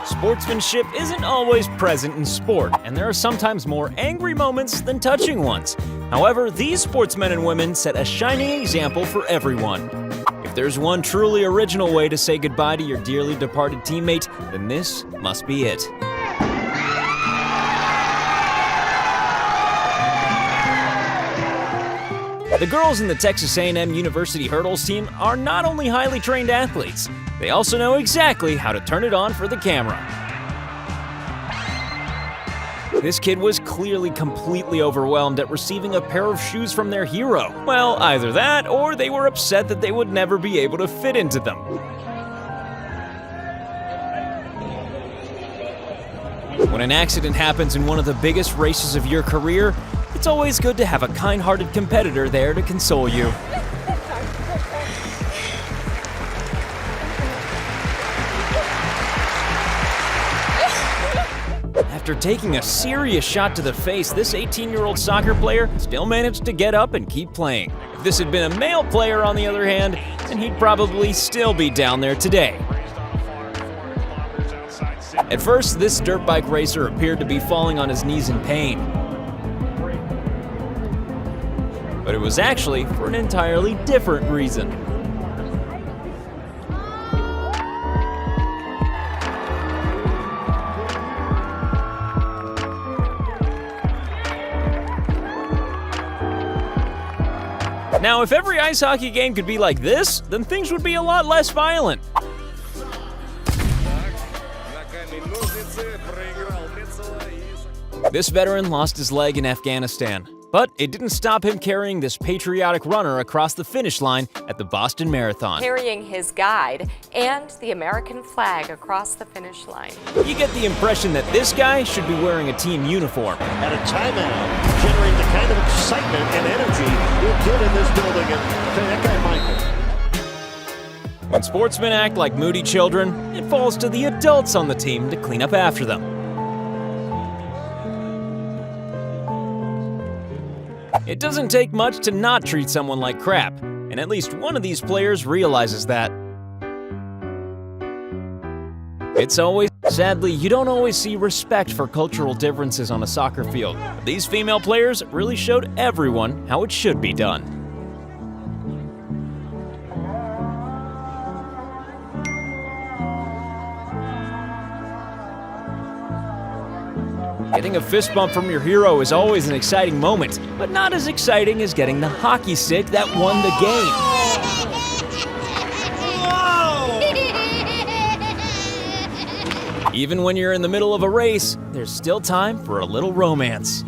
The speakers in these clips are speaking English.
Sportsmanship isn't always present in sport, and there are sometimes more angry moments than touching ones. However, these sportsmen and women set a shining example for everyone. If there's one truly original way to say goodbye to your dearly departed teammate, then this must be it. The girls in the Texas A&M University hurdles team are not only highly trained athletes, they also know exactly how to turn it on for the camera. This kid was clearly completely overwhelmed at receiving a pair of shoes from their hero. Well, either that, or they were upset that they would never be able to fit into them. When an accident happens in one of the biggest races of your career, it's always good to have a kind-hearted competitor there to console you. After taking a serious shot to the face, this 18-year-old soccer player still managed to get up and keep playing. If this had been a male player, on the other hand, then he'd probably still be down there today. At first, this dirt bike racer appeared to be falling on his knees in pain. But it was actually for an entirely different reason. Now, if every ice hockey game could be like this, then things would be a lot less violent. This veteran lost his leg in Afghanistan, but it didn't stop him carrying this patriotic runner across the finish line at the Boston Marathon. Carrying his guide and the American flag across the finish line. You get the impression that this guy should be wearing a team uniform. At a timeout, generate the kind of excitement and energy you did in this building, and that guy Michael. When sportsmen act like moody children, it falls to the adults on the team to clean up after them. It doesn't take much to not treat someone like crap, and at least one of these players realizes that. Sadly, you don't always see respect for cultural differences on a soccer field. But these female players really showed everyone how it should be done. Getting a fist bump from your hero is always an exciting moment, but not as exciting as getting the hockey stick that won the game. Even when you're in the middle of a race, there's still time for a little romance.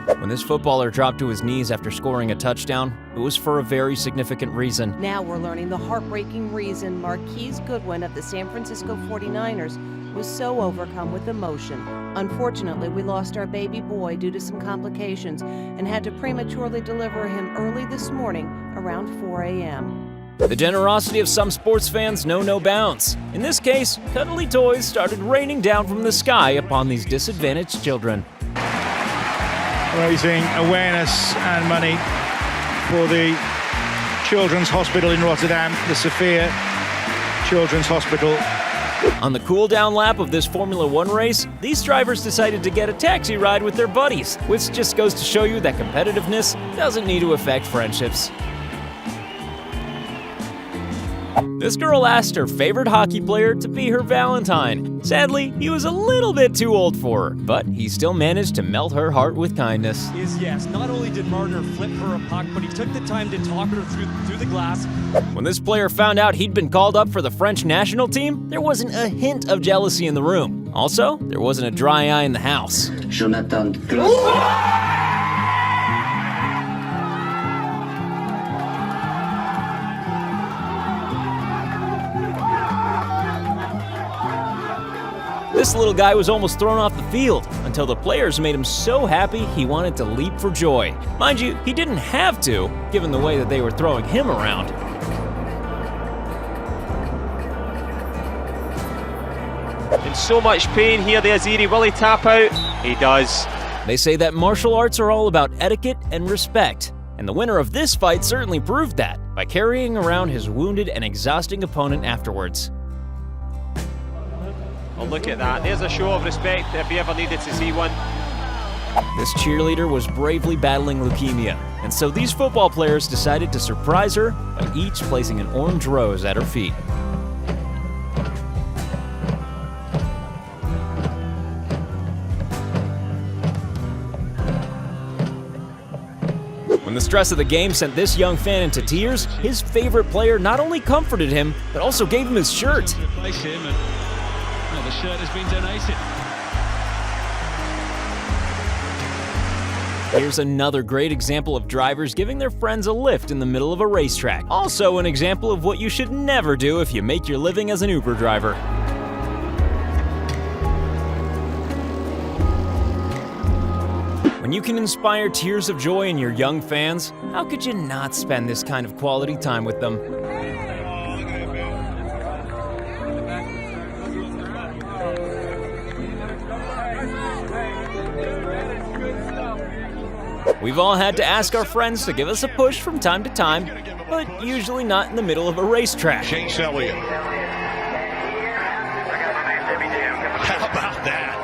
When this footballer dropped to his knees after scoring a touchdown, it was for a very significant reason. Now we're learning the heartbreaking reason Marquise Goodwin of the San Francisco 49ers was so overcome with emotion. Unfortunately, we lost our baby boy due to some complications and had to prematurely deliver him early this morning around 4 a.m. The generosity of some sports fans know no bounds. In this case, cuddly toys started raining down from the sky upon these disadvantaged children. Raising awareness and money for the Children's Hospital in Rotterdam, the Sophia Children's Hospital. On the cool-down lap of this Formula One race, these drivers decided to get a taxi ride with their buddies, which just goes to show you that competitiveness doesn't need to affect friendships. This girl asked her favorite hockey player to be her Valentine. Sadly, he was a little bit too old for her, but he still managed to melt her heart with kindness. Yes, not only did Marner flip her a puck, but he took the time to talk her through the glass. When this player found out he'd been called up for the French national team, there wasn't a hint of jealousy in the room. Also, there wasn't a dry eye in the house. This little guy was almost thrown off the field until the players made him so happy he wanted to leap for joy. Mind you, he didn't have to, given the way that they were throwing him around. In so much pain here, there's Erie. Will he tap out? He does. They say that martial arts are all about etiquette and respect, and the winner of this fight certainly proved that by carrying around his wounded and exhausting opponent afterwards. Oh, look at that. There's a show of respect if you ever needed to see one. This cheerleader was bravely battling leukemia, and so these football players decided to surprise her by each placing an orange rose at her feet. When the stress of the game sent this young fan into tears, his favorite player not only comforted him, but also gave him his shirt. Replace him, and well, the shirt has been donated. Here's another great example of drivers giving their friends a lift in the middle of a racetrack. Also an example of what you should never do if you make your living as an Uber driver. When you can inspire tears of joy in your young fans, how could you not spend this kind of quality time with them? We've all had to ask our friends to give us a push from time to time, but usually not in the middle of a racetrack. Chase Elliott. How about that?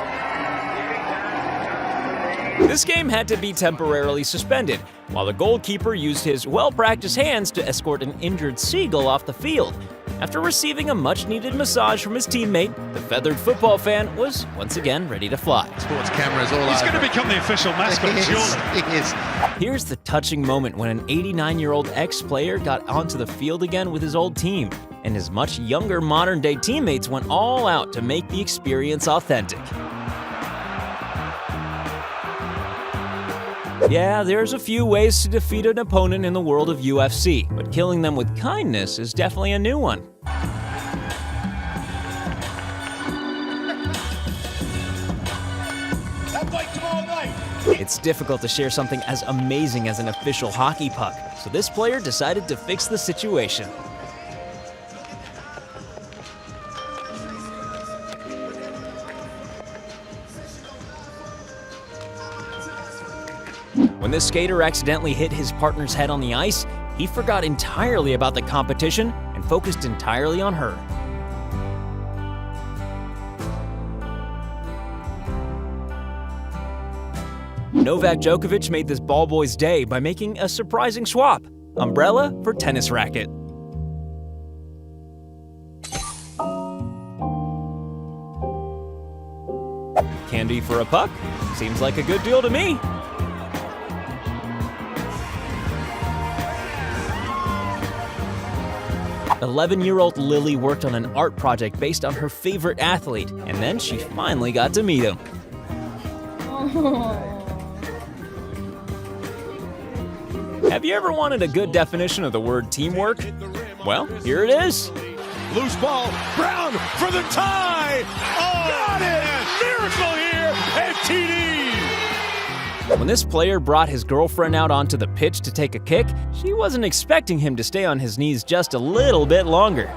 This game had to be temporarily suspended, while the goalkeeper used his well-practiced hands to escort an injured seagull off the field. After receiving a much-needed massage from his teammate, the feathered football fan was once again ready to fly. Sports cameras all He's over. going to become the official mascot, surely. He is. Here's the touching moment when an 89-year-old ex-player got onto the field again with his old team, and his much younger modern-day teammates went all out to make the experience authentic. Yeah, there's a few ways to defeat an opponent in the world of UFC, but killing them with kindness is definitely a new one. It's difficult to share something as amazing as an official hockey puck, so this player decided to fix the situation. When this skater accidentally hit his partner's head on the ice, he forgot entirely about the competition and focused entirely on her. Novak Djokovic made this ball boy's day by making a surprising swap: umbrella for tennis racket. Candy for a puck? Seems like a good deal to me. "11-year-old Lily worked on an art project based on her favorite athlete, and then she finally got to meet him. Have you ever wanted a good definition of the word teamwork? Well, here it is. Loose ball. Brown for the tie. Oh, got it! Miracle here at TD. When this player brought his girlfriend out onto the pitch to take a kick, she wasn't expecting him to stay on his knees just a little bit longer.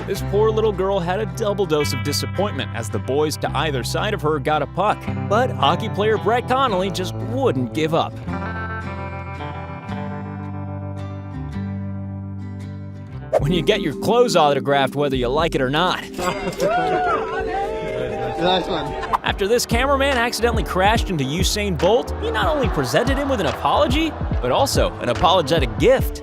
This poor little girl had a double dose of disappointment as the boys to either side of her got a puck. But hockey player Brett Connolly just wouldn't give up. When you get your clothes autographed whether you like it or not. Nice one. After this cameraman accidentally crashed into Usain Bolt, he not only presented him with an apology, but also an apologetic gift.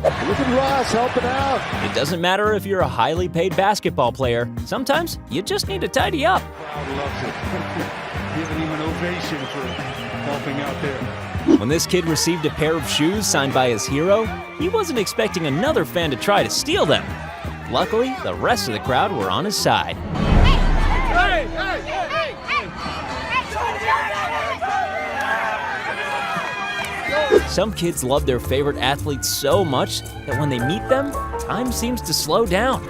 Look at Ross helping out. It doesn't matter if you're a highly paid basketball player. Sometimes you just need to tidy up. Crowd loves it. Giving him an ovation for helping out there. When this kid received a pair of shoes signed by his hero, he wasn't expecting another fan to try to steal them. Luckily, the rest of the crowd were on his side. Some kids love their favorite athletes so much that when they meet them, time seems to slow down.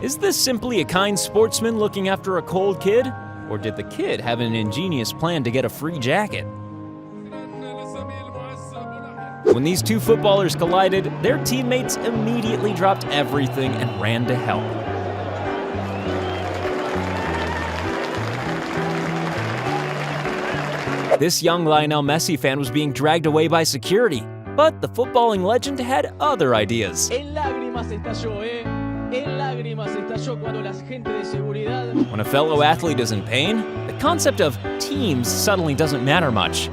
Is this simply a kind sportsman looking after a cold kid? Or did the kid have an ingenious plan to get a free jacket? When these two footballers collided, their teammates immediately dropped everything and ran to help. This young Lionel Messi fan was being dragged away by security, but the footballing legend had other ideas. When a fellow athlete is in pain, the concept of teams suddenly doesn't matter much.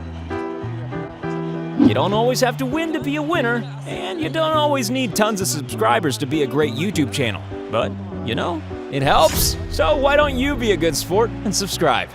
You don't always have to win to be a winner, and you don't always need tons of subscribers to be a great YouTube channel. But, you know, it helps. So why don't you be a good sport and subscribe?